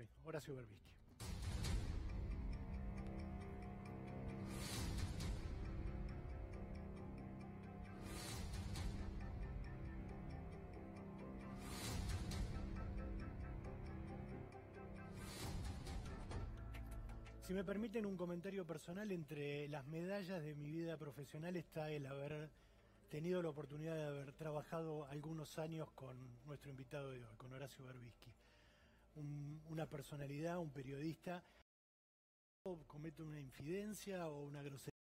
hoy, Horacio Berbisky. Si me permiten un comentario personal, entre las medallas de mi vida profesional está el haber tenido la oportunidad de haber trabajado algunos años con nuestro invitado de hoy, con Horacio Berbisky. Una personalidad, un periodista, comete una infidencia o una grosería.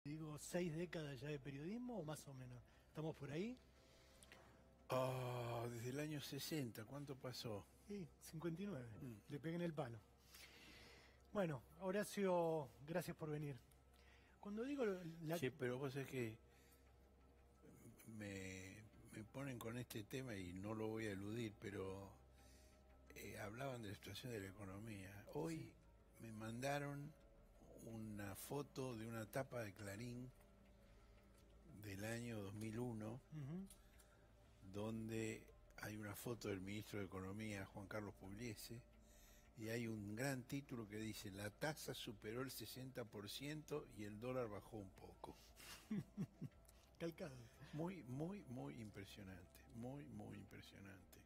Digo, 6 décadas ya de periodismo o más o menos. ¿Estamos por ahí? Desde el año 60, ¿cuánto pasó? Sí, 59. Le pegué en el palo. Bueno, Horacio, gracias por venir. Cuando digo... Sí, pero vos sabés que me ponen con este tema y no lo voy a eludir, pero hablaban de la situación de la economía. Hoy sí me mandaron una foto de una tapa de Clarín del año 2001, donde hay una foto del ministro de Economía, Juan Carlos Pugliese, y hay un gran título que dice: la tasa superó el 60% y el dólar bajó un poco. Calcado. Muy impresionante, muy impresionante.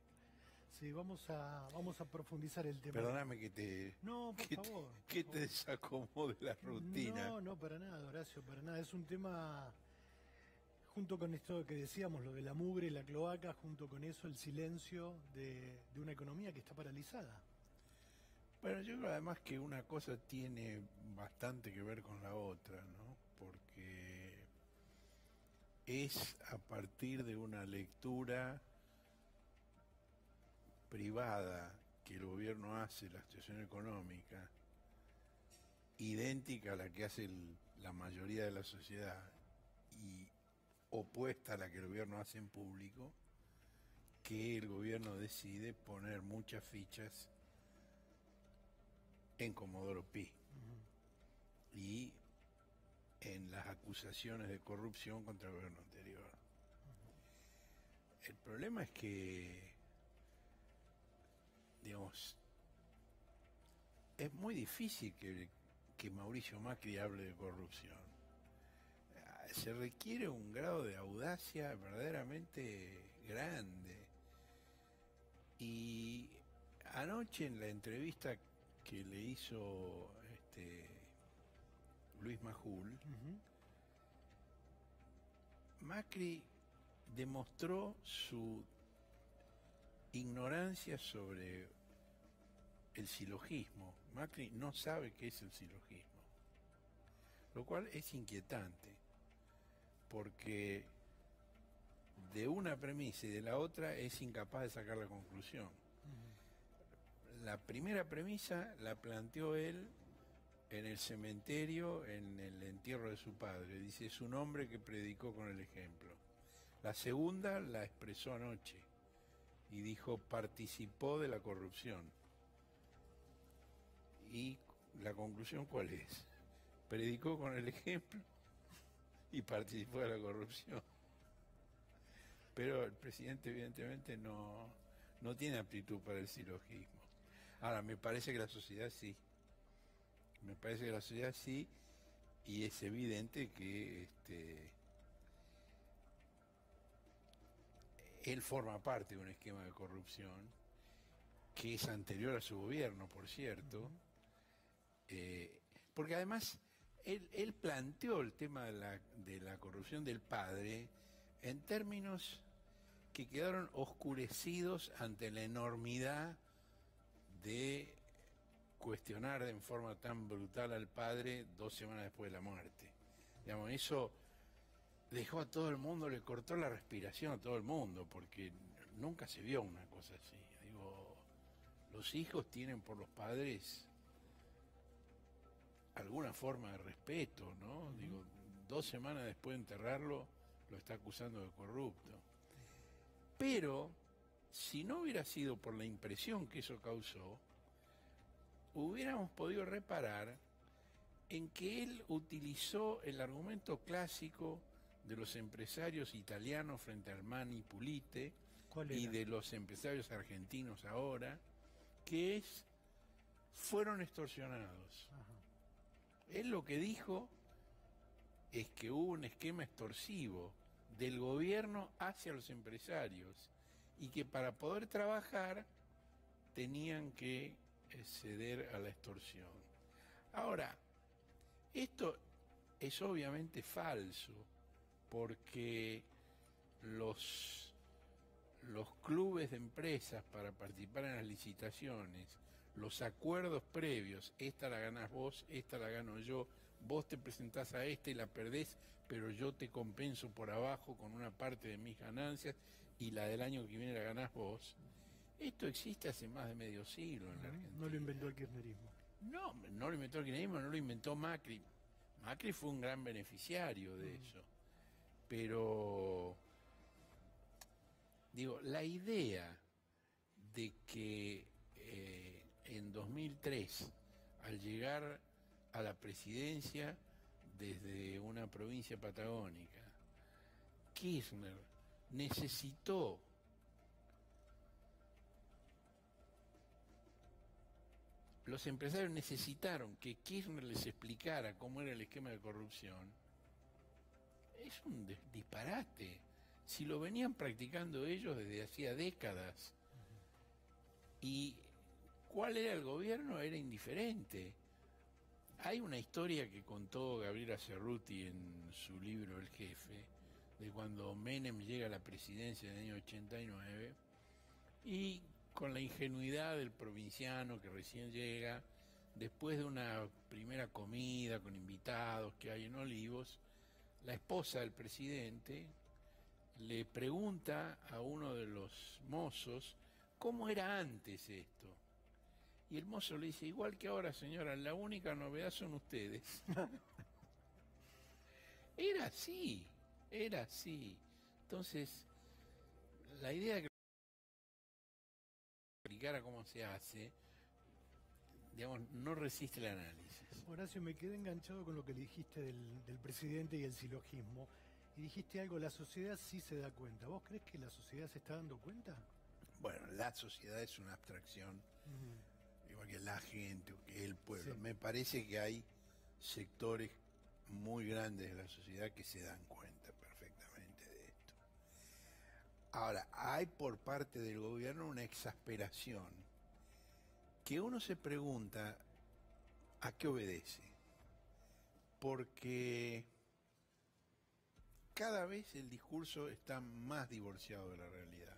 Sí, vamos a profundizar el tema. Perdóname que te... No, por favor. Que te desacomode la rutina. No, para nada, Horacio, para nada. Es un tema, junto con esto que decíamos, lo de la mugre, la cloaca, junto con eso el silencio de una economía que está paralizada. Bueno, yo creo además que una cosa tiene bastante que ver con la otra, ¿no? Porque es a partir de una lectura privada que el gobierno hace de la situación económica, idéntica a la que hace la mayoría de la sociedad y opuesta a la que el gobierno hace en público, que el gobierno decide poner muchas fichas en Comodoro Pi y en las acusaciones de corrupción contra el gobierno anterior. El problema es que, digamos, es muy difícil que Mauricio Macri hable de corrupción. Se requiere un grado de audacia verdaderamente grande. Y anoche en la entrevista que le hizo Luis Majul, Macri demostró su ignorancia sobre el silogismo. Macri no sabe qué es el silogismo, lo cual es inquietante, porque de una premisa y de la otra es incapaz de sacar la conclusión. La primera premisa la planteó él en el cementerio, en el entierro de su padre. Dice: es un hombre que predicó con el ejemplo. La segunda la expresó anoche y dijo: participó de la corrupción. ¿Y la conclusión cuál es? Predicó con el ejemplo y participó de la corrupción. Pero el presidente evidentemente no tiene aptitud para el silogismo. Ahora, me parece que la sociedad sí. Me parece que la sociedad sí, y es evidente que él forma parte de un esquema de corrupción que es anterior a su gobierno, por cierto, porque además él planteó el tema de la corrupción del padre en términos que quedaron oscurecidos ante la enormidad de cuestionar en forma tan brutal al padre 2 semanas después de la muerte. Digamos, eso dejó a todo el mundo, le cortó la respiración a todo el mundo, porque nunca se vio una cosa así. Digo, los hijos tienen por los padres alguna forma de respeto, ¿no? Digo, 2 semanas después de enterrarlo, lo está acusando de corrupto. Pero, si no hubiera sido por la impresión que eso causó, hubiéramos podido reparar en que él utilizó el argumento clásico de los empresarios italianos frente al Mani Pulite y de los empresarios argentinos ahora, que es, fueron extorsionados. Ajá. Él lo que dijo es que hubo un esquema extorsivo del gobierno hacia los empresarios y que para poder trabajar tenían que ceder a la extorsión. Ahora, esto es obviamente falso, porque los clubes de empresas para participar en las licitaciones, los acuerdos previos, esta la ganás vos, esta la gano yo, vos te presentás a esta y la perdés, pero yo te compenso por abajo con una parte de mis ganancias y la del año que viene la ganás vos. Esto existe hace más de medio siglo en la Argentina. No lo inventó el kirchnerismo. No, no lo inventó el kirchnerismo, no lo inventó Macri. Macri fue un gran beneficiario de eso. Pero, digo, la idea de que en 2003, al llegar a la presidencia desde una provincia patagónica, Kirchner necesitó los empresarios necesitaron que Kirchner les explicara cómo era el esquema de corrupción, es un disparate. Si lo venían practicando ellos desde hacía décadas. Y cuál era el gobierno era indiferente. Hay una historia que contó Gabriela Cerruti en su libro El Jefe, de cuando Menem llega a la presidencia en el año 89 y con la ingenuidad del provinciano que recién llega, después de una primera comida con invitados que hay en Olivos, la esposa del presidente le pregunta a uno de los mozos cómo era antes esto. Y el mozo le dice, igual que ahora, señora, la única novedad son ustedes. Era así, era así. Entonces, la idea de que explicara cómo se hace, digamos, no resiste el análisis. Horacio, me quedé enganchado con lo que le dijiste del presidente y el silogismo. Y dijiste algo, la sociedad sí se da cuenta. ¿Vos crees que la sociedad se está dando cuenta? Bueno, la sociedad es una abstracción, igual que la gente o que el pueblo. Sí. Me parece que hay sectores muy grandes de la sociedad que se dan cuenta perfectamente de esto. Ahora, hay por parte del gobierno una exasperación que uno se pregunta a qué obedece. Porque cada vez el discurso está más divorciado de la realidad.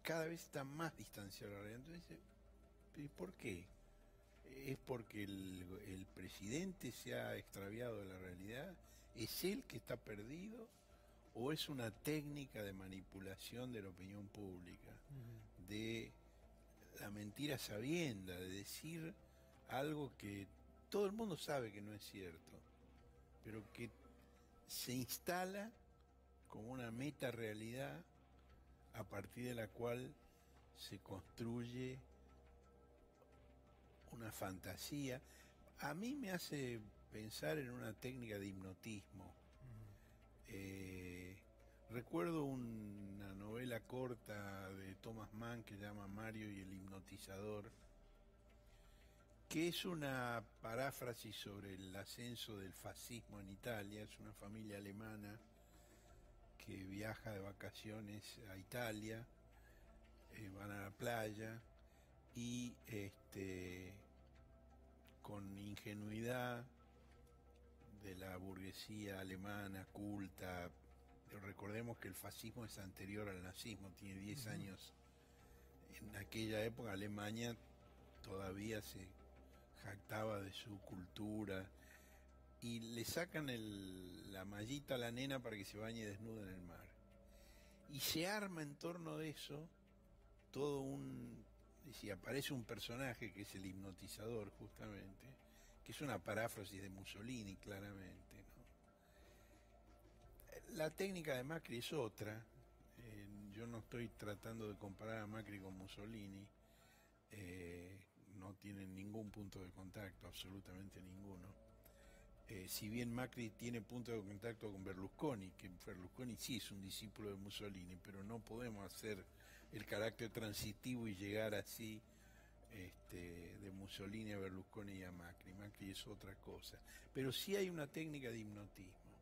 Cada vez está más distanciado de la realidad. Entonces, ¿y por qué? ¿Es porque el presidente se ha extraviado de la realidad? ¿Es él que está perdido? ¿O es una técnica de manipulación de la opinión pública? De la mentira sabienda, de decir algo que todo el mundo sabe que no es cierto, pero que se instala como una meta realidad a partir de la cual se construye una fantasía. A mí me hace pensar en una técnica de hipnotismo. Recuerdo una novela corta de Thomas Mann que se llama Mario y el hipnotizador, que es una paráfrasis sobre el ascenso del fascismo en Italia. Es una familia alemana que viaja de vacaciones a Italia, van a la playa y con ingenuidad de la burguesía alemana culta, recordemos que el fascismo es anterior al nazismo, tiene 10 años. En aquella época Alemania todavía se jactaba de su cultura y le sacan la mallita a la nena para que se bañe desnuda en el mar. Y se arma en torno de eso todo y aparece un personaje que es el hipnotizador justamente, que es una paráfrasis de Mussolini claramente, ¿no? La técnica de Macri es otra. Yo no estoy tratando de comparar a Macri con Mussolini, no tienen ningún punto de contacto, absolutamente ninguno. Si bien Macri tiene punto de contacto con Berlusconi, que Berlusconi sí es un discípulo de Mussolini, pero no podemos hacer el carácter transitivo y llegar así de Mussolini a Berlusconi y a Macri. Macri es otra cosa. Pero sí hay una técnica de hipnotismo.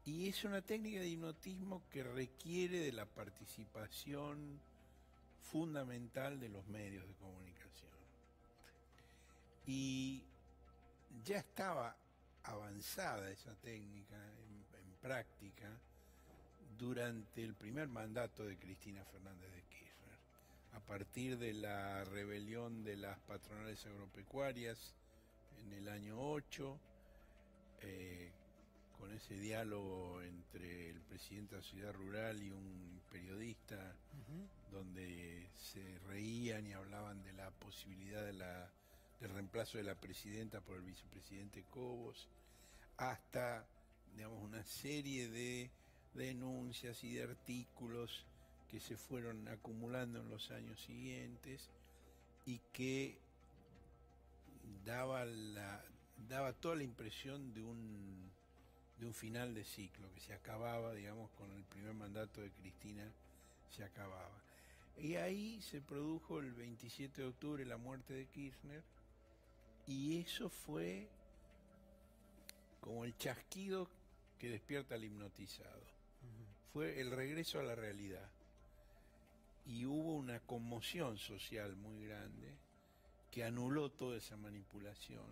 Y es una técnica de hipnotismo que requiere de la participación fundamental de los medios de comunicación. Y ya estaba avanzada esa técnica en práctica durante el primer mandato de Cristina Fernández de Kirchner. A partir de la rebelión de las patronales agropecuarias en el año 8, con ese diálogo entre el presidente de la Ciudad Rural y un periodista, donde se reían y hablaban de la posibilidad del reemplazo de la presidenta por el vicepresidente Cobos, hasta, digamos, una serie de denuncias y de artículos que se fueron acumulando en los años siguientes y que daba toda la impresión de un final de ciclo, que se acababa, digamos, con el primer mandato de Cristina, se acababa. Y ahí se produjo el 27 de octubre la muerte de Kirchner, y eso fue como el chasquido que despierta al hipnotizado. Fue el regreso a la realidad. Y hubo una conmoción social muy grande que anuló toda esa manipulación,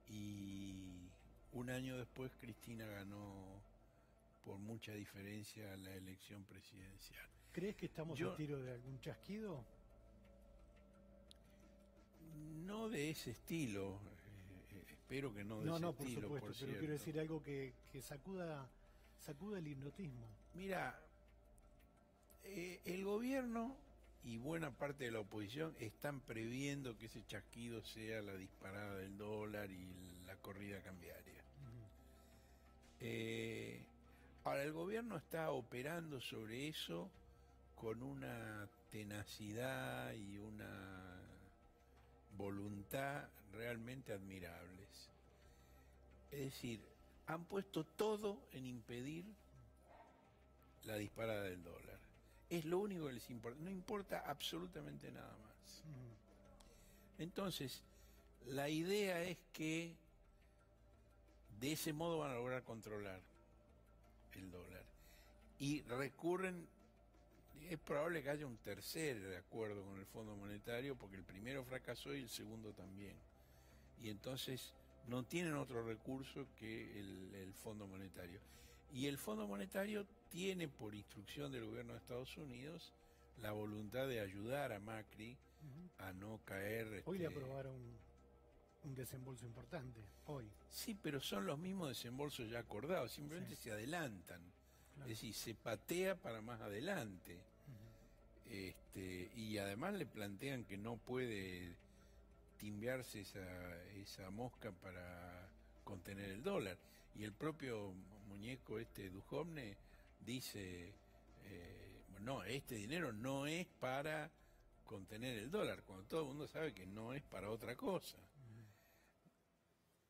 y un año después Cristina ganó por mucha diferencia la elección presidencial. ¿Crees que estamos a tiro de algún chasquido? No de ese estilo, espero que no de ese estilo, por supuesto, pero quiero decir algo que sacuda el hipnotismo. Mira, el gobierno y buena parte de la oposición están previendo que ese chasquido sea la disparada del dólar y la corrida cambiaria. Ahora, el gobierno está operando sobre eso con una tenacidad y una voluntad realmente admirables. Es decir, han puesto todo en impedir la disparada del dólar. Es lo único que les importa, no importa absolutamente nada más. Entonces, la idea es que de ese modo van a lograr controlar el dólar. Y recurren, es probable que haya un tercer acuerdo con el Fondo Monetario, porque el primero fracasó y el segundo también. Y entonces no tienen otro recurso que el Fondo Monetario. Y el Fondo Monetario tiene, por instrucción del gobierno de Estados Unidos, la voluntad de ayudar a Macri a no caer... Hoy le aprobaron un desembolso importante, hoy. Sí, pero son los mismos desembolsos ya acordados, simplemente se adelantan. Claro. Es decir, se patea para más adelante. Y además le plantean que no puede timbiarse esa mosca para contener el dólar. Y el propio muñeco Duhovne dice, no, este dinero no es para contener el dólar, cuando todo el mundo sabe que no es para otra cosa.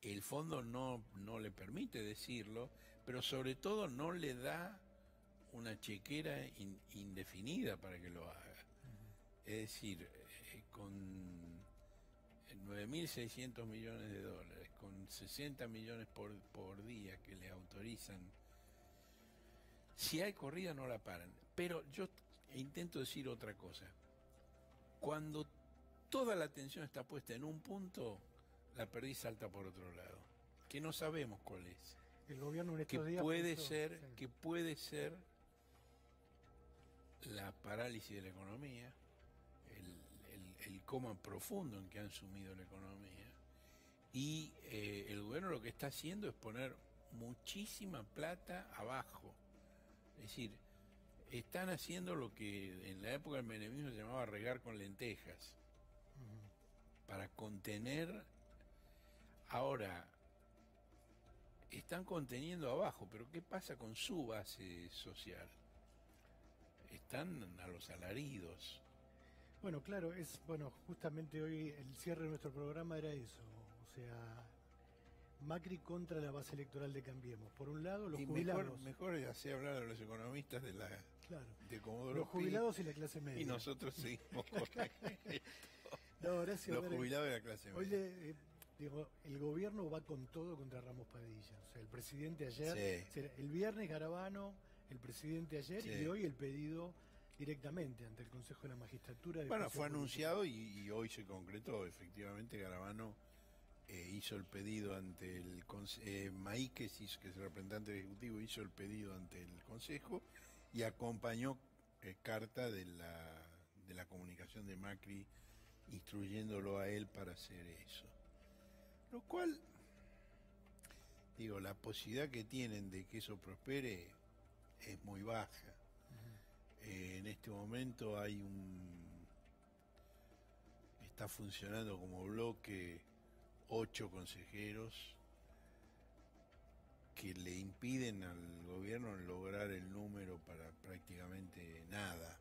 El fondo no le permite decirlo, pero sobre todo no le da una chequera indefinida para que lo haga. Es decir, con 9.600 millones de dólares, con 60 millones por día que le autorizan, si hay corrida no la paran. Pero yo intento decir otra cosa. Cuando toda la atención está puesta en un punto, la perdiz salta por otro lado, que no sabemos cuál es. El gobierno en estos días que puede ser la parálisis de la economía, el coma profundo en que han sumido la economía, y el gobierno lo que está haciendo es poner muchísima plata abajo. Es decir, están haciendo lo que en la época del menemismo se llamaba regar con lentejas, para contener. Ahora, están conteniendo abajo, pero ¿qué pasa con su base social? Están a los alaridos. Bueno, claro, justamente hoy el cierre de nuestro programa era eso, o sea, Macri contra la base electoral de Cambiemos. Por un lado, los jubilados. Mejor así hablar a los economistas de Comodoro Pi, los jubilados y la clase media. Y nosotros seguimos con esto. No, Horacio, Los a ver, jubilados de la clase hoy media. digo, el gobierno va con todo contra Ramos Padilla. O sea, el presidente ayer, Sí, el viernes Garabano, el presidente ayer y sí. hoy el pedido directamente ante el Consejo de la Magistratura de Bueno, juicio fue político. anunciado y hoy se concretó. Efectivamente, Garabano hizo el pedido ante el Maíquez, que es el representante ejecutivo, hizo el pedido ante el Consejo y acompañó carta de la comunicación de Macri instruyéndolo a él para hacer eso. Lo cual, digo, la posibilidad que tienen de que eso prospere es muy baja. En este momento está funcionando como bloque 8 consejeros que le impiden al gobierno lograr el número para prácticamente nada,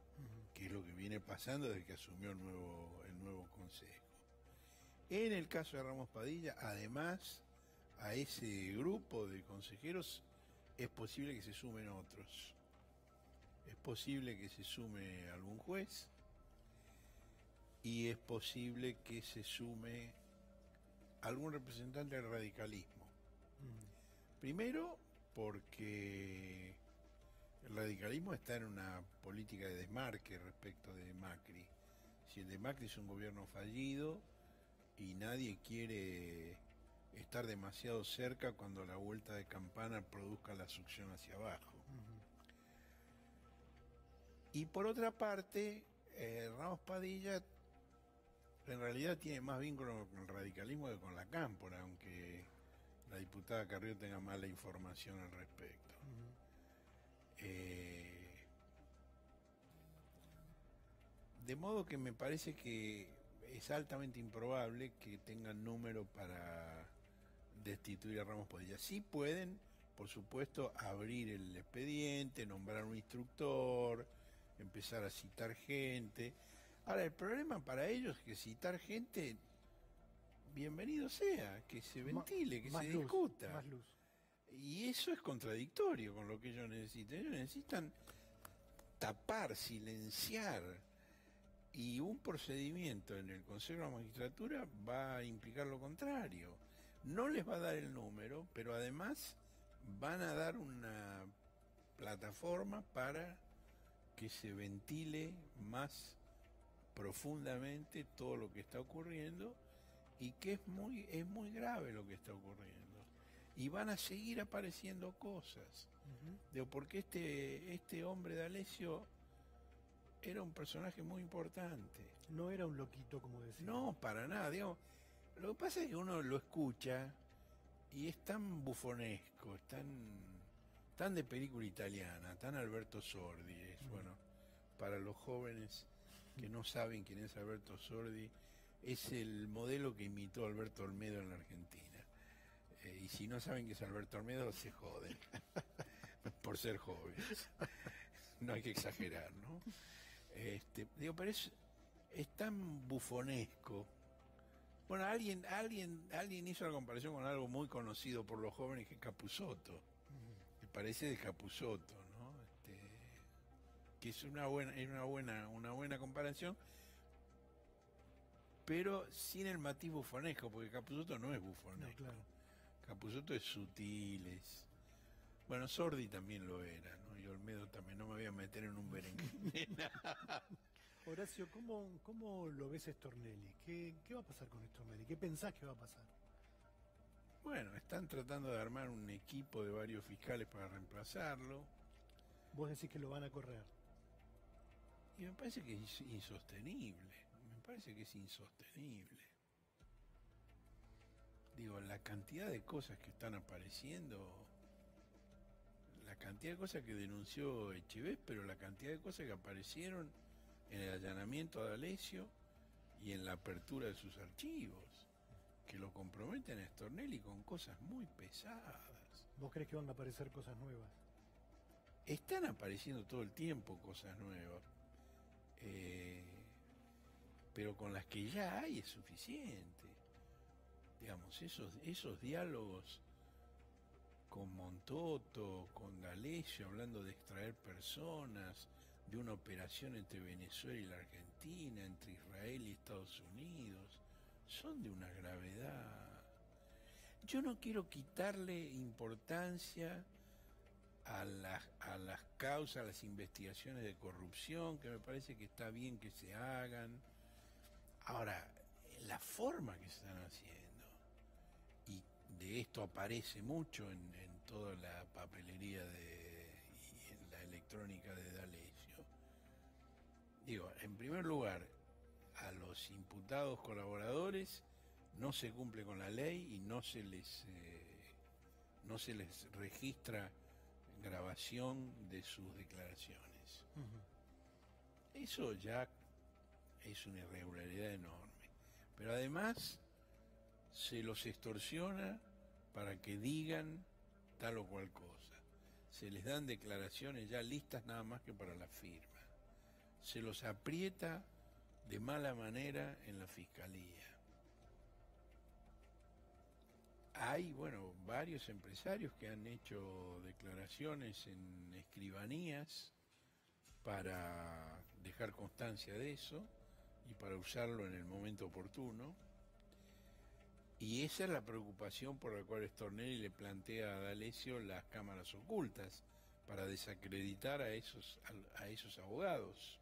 que es lo que viene pasando desde que asumió el nuevo consejo. En el caso de Ramos Padilla, además, a ese grupo de consejeros es posible que se sumen otros. Es posible que se sume algún juez y es posible que se sume algún representante del radicalismo. Primero, porque el radicalismo está en una política de desmarque respecto de Macri. Si el de Macri es un gobierno fallido y nadie quiere estar demasiado cerca cuando la vuelta de campana produzca la succión hacia abajo. Y por otra parte, Ramos Padilla en realidad tiene más vínculo con el radicalismo que con la cámpora, aunque la diputada Carrió tenga mala información al respecto. De modo que me parece que es altamente improbable que tengan número para destituir a Ramos Padilla. Sí pueden, por supuesto, abrir el expediente, nombrar un instructor, empezar a citar gente. Ahora, el problema para ellos es que citar gente, bienvenido sea, que se ventile, que se discuta. Más luz. Y eso es contradictorio con lo que ellos necesitan. Ellos necesitan tapar, silenciar. Y un procedimiento en el Consejo de la Magistratura va a implicar lo contrario. No les va a dar el número, pero además van a dar una plataforma para que se ventile más profundamente todo lo que está ocurriendo y que es muy grave lo que está ocurriendo. Y van a seguir apareciendo cosas. Digo, porque este hombre de Alessio era un personaje muy importante. No era un loquito, como decía. No, para nada. Digamos, lo que pasa es que uno lo escucha y es tan bufonesco, es tan de película italiana, tan Alberto Sordi. Bueno, para los jóvenes que no saben quién es Alberto Sordi, es el modelo que imitó Alberto Olmedo en la Argentina. Y si no saben que es Alberto Olmedo, se joden por ser jóvenes. No hay que exagerar, ¿no? Digo, pero es tan bufonesco. Bueno, alguien hizo la comparación con algo muy conocido por los jóvenes, que es Capusotto. Me parece de Capusotto, ¿no? Que es una buena comparación, pero sin el matiz bufonesco, porque Capusotto no es bufonesco. No, claro. Capusotto es sutil, bueno, Sordi también lo era, ¿no? Y Olmedo también. No me voy a meter en un berenjena. Horacio, ¿cómo lo ves Stornelli? ¿Qué va a pasar con Stornelli? ¿Qué pensás que va a pasar? Bueno, están tratando de armar un equipo de varios fiscales para reemplazarlo. Vos decís que lo van a correr. Y me parece que es insostenible. Digo, la cantidad de cosas que están apareciendo, la cantidad de cosas que denunció Echevés, pero la cantidad de cosas que aparecieron en el allanamiento a D'Alessio y en la apertura de sus archivos, que lo comprometen a Stornelli con cosas muy pesadas. ¿Vos crees que van a aparecer cosas nuevas? Están apareciendo todo el tiempo cosas nuevas, pero con las que ya hay es suficiente. Digamos, esos diálogos con Montoto, con D'Alessio, hablando de extraer personas, de una operación entre Venezuela y la Argentina, entre Israel y Estados Unidos, son de una gravedad. Yo no quiero quitarle importancia a las causas, a las investigaciones de corrupción, que me parece que está bien que se hagan. Ahora, la forma que se están haciendo, y de esto aparece mucho en toda la papelería y en la electrónica de D'Alessio. Digo, en primer lugar, a los imputados colaboradores no se cumple con la ley y no se les registra grabación de sus declaraciones. Eso ya es una irregularidad enorme. Pero además se los extorsiona para que digan tal o cual cosa. Se les dan declaraciones ya listas nada más que para la firma. Se los aprieta de mala manera en la fiscalía. Hay, bueno, varios empresarios que han hecho declaraciones en escribanías para dejar constancia de eso y para usarlo en el momento oportuno. Y esa es la preocupación por la cual Stornelli le plantea a D'Alessio las cámaras ocultas, para desacreditar a esos abogados.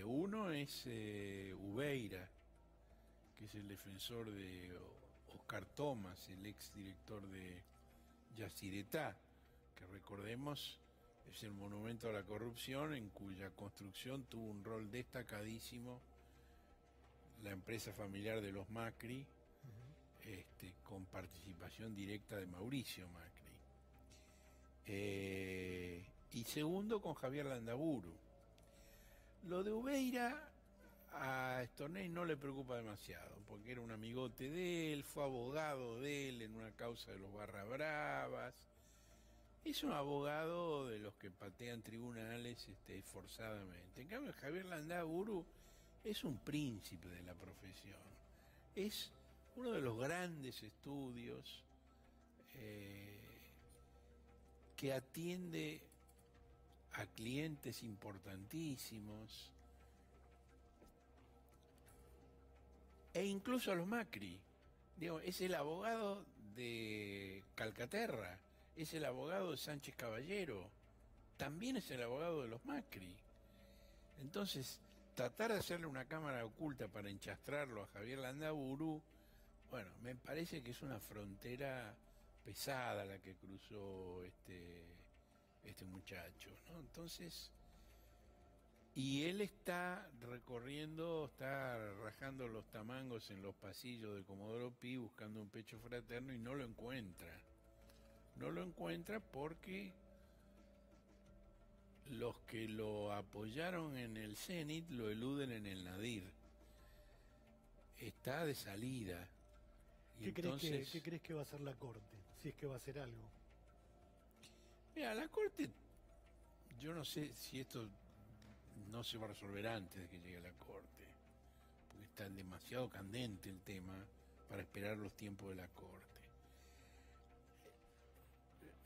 Uno es Ubeira, que es el defensor de Oscar Thomas, el exdirector de Yacyretá, que recordemos es el monumento a la corrupción en cuya construcción tuvo un rol destacadísimo la empresa familiar de los Macri, con participación directa de Mauricio Macri. Y segundo con Javier Landaburu. Lo de Ubeira a Stornelli no le preocupa demasiado, porque era un amigote de él, fue abogado de él en una causa de los Barra Bravas. Es un abogado de los que patean tribunales forzadamente. En cambio, Javier Landaburu es un príncipe de la profesión. Es uno de los grandes estudios que atiende a clientes importantísimos e incluso a los Macri. Digo, es el abogado de Calcaterra, es el abogado de Sánchez Caballero, también es el abogado de los Macri. Entonces, tratar de hacerle una cámara oculta para enchastrarlo a Javier Landaburu, bueno, me parece que es una frontera pesada la que cruzó este muchacho, ¿no? Entonces, y él está recorriendo, está rajando los tamangos en los pasillos de Comodoro Pi buscando un pecho fraterno y no lo encuentra. No lo encuentra porque los que lo apoyaron en el Zenit lo eluden en el Nadir. Está de salida. Y ¿Qué crees que va a hacer la Corte? Si es que va a hacer algo. Mira, la Corte, yo no sé si esto no se va a resolver antes de que llegue a la Corte, porque está demasiado candente el tema para esperar los tiempos de la Corte.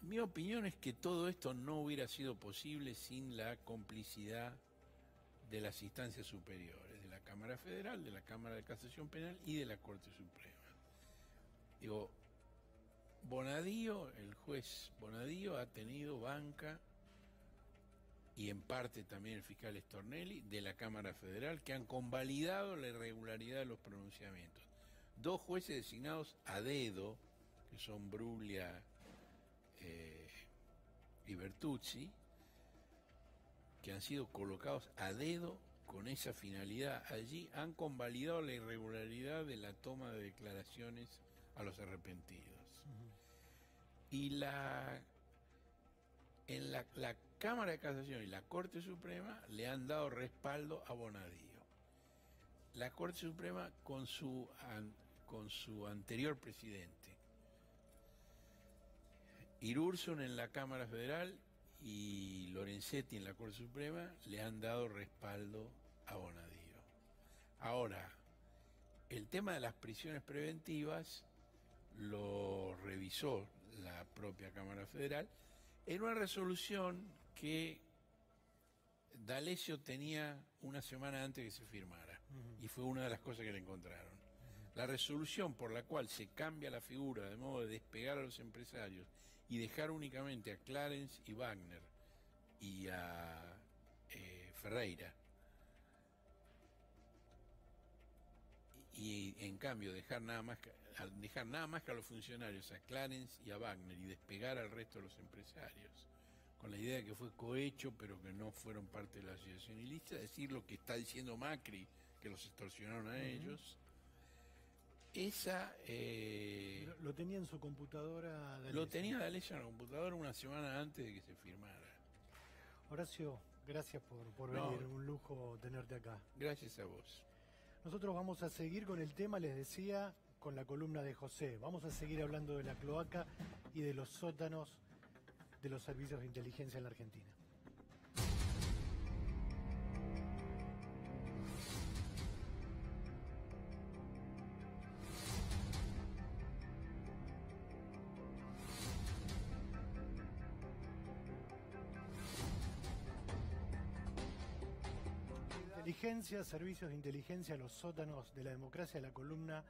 Mi opinión es que todo esto no hubiera sido posible sin la complicidad de las instancias superiores, de la Cámara Federal, de la Cámara de Casación Penal y de la Corte Suprema. Digo, Bonadío, el juez Bonadío, ha tenido banca, y en parte también el fiscal Stornelli, de la Cámara Federal, que han convalidado la irregularidad de los pronunciamientos. Dos jueces designados a dedo, que son Bruglia y Bertuzzi, que han sido colocados a dedo con esa finalidad allí, han convalidado la irregularidad de la toma de declaraciones a los arrepentidos. Y en la Cámara de Casación y la Corte Suprema le han dado respaldo a Bonadío. La Corte Suprema con su anterior presidente. Irurson en la Cámara Federal y Lorenzetti en la Corte Suprema le han dado respaldo a Bonadío. Ahora, el tema de las prisiones preventivas lo revisó la propia Cámara Federal en una resolución que D'Alessio tenía una semana antes que se firmara, y fue una de las cosas que le encontraron. La resolución por la cual se cambia la figura de modo de despegar a los empresarios y dejar únicamente a Clarence y Wagner y a Ferreira, y en cambio dejar nada más que a los funcionarios, a Clarence y a Wagner, y despegar al resto de los empresarios, con la idea de que fue cohecho pero que no fueron parte de la asociación ilícita, decir lo que está diciendo Macri, que los extorsionaron a ellos. Esa Lo tenía en su computadora. lo tenía D'Alessio en la computadora una semana antes de que se firmara. Horacio, gracias por venir, un lujo tenerte acá. Gracias a vos. Nosotros vamos a seguir con el tema, les decía, con la columna de José. Vamos a seguir hablando de la cloaca y de los sótanos de los servicios de inteligencia en la Argentina. Inteligencia, servicios de inteligencia, los sótanos de la democracia, la columna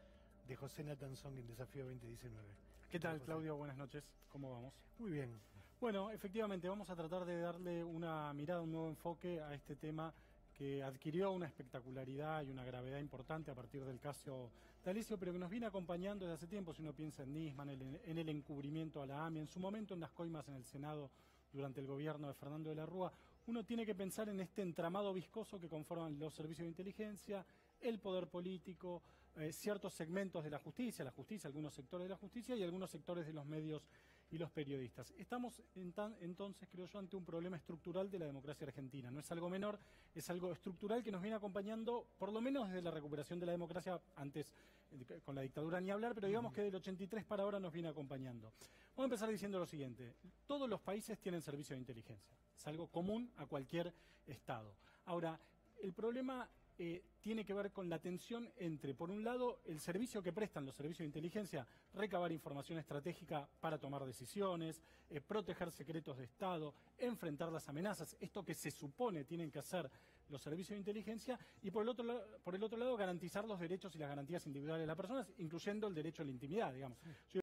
de José Nathan Song en Desafío 2019. ¿Qué tal, Claudio? Buenas noches. ¿Cómo vamos? Muy bien. Bueno, efectivamente, vamos a tratar de darle una mirada, un nuevo enfoque a este tema que adquirió una espectacularidad y una gravedad importante a partir del caso D'Alessio, pero que nos viene acompañando desde hace tiempo. Si uno piensa en Nisman, en el encubrimiento a la AMIA, en su momento en las coimas en el Senado durante el gobierno de Fernando de la Rúa, uno tiene que pensar en este entramado viscoso que conforman los servicios de inteligencia, el poder político, ciertos segmentos de la justicia, algunos sectores de la justicia y algunos sectores de los medios y los periodistas. Estamos entonces, creo yo, ante un problema estructural de la democracia argentina. No es algo menor, es algo estructural que nos viene acompañando, por lo menos desde la recuperación de la democracia, antes con la dictadura ni hablar, pero digamos que del 83 para ahora nos viene acompañando. Vamos a empezar diciendo lo siguiente: todos los países tienen servicio de inteligencia, es algo común a cualquier Estado. Ahora, el problema tiene que ver con la tensión entre, por un lado, el servicio que prestan los servicios de inteligencia, recabar información estratégica para tomar decisiones, proteger secretos de Estado, enfrentar las amenazas, esto que se supone tienen que hacer los servicios de inteligencia, y por el otro lado garantizar los derechos y las garantías individuales de las personas, incluyendo el derecho a la intimidad, digamos.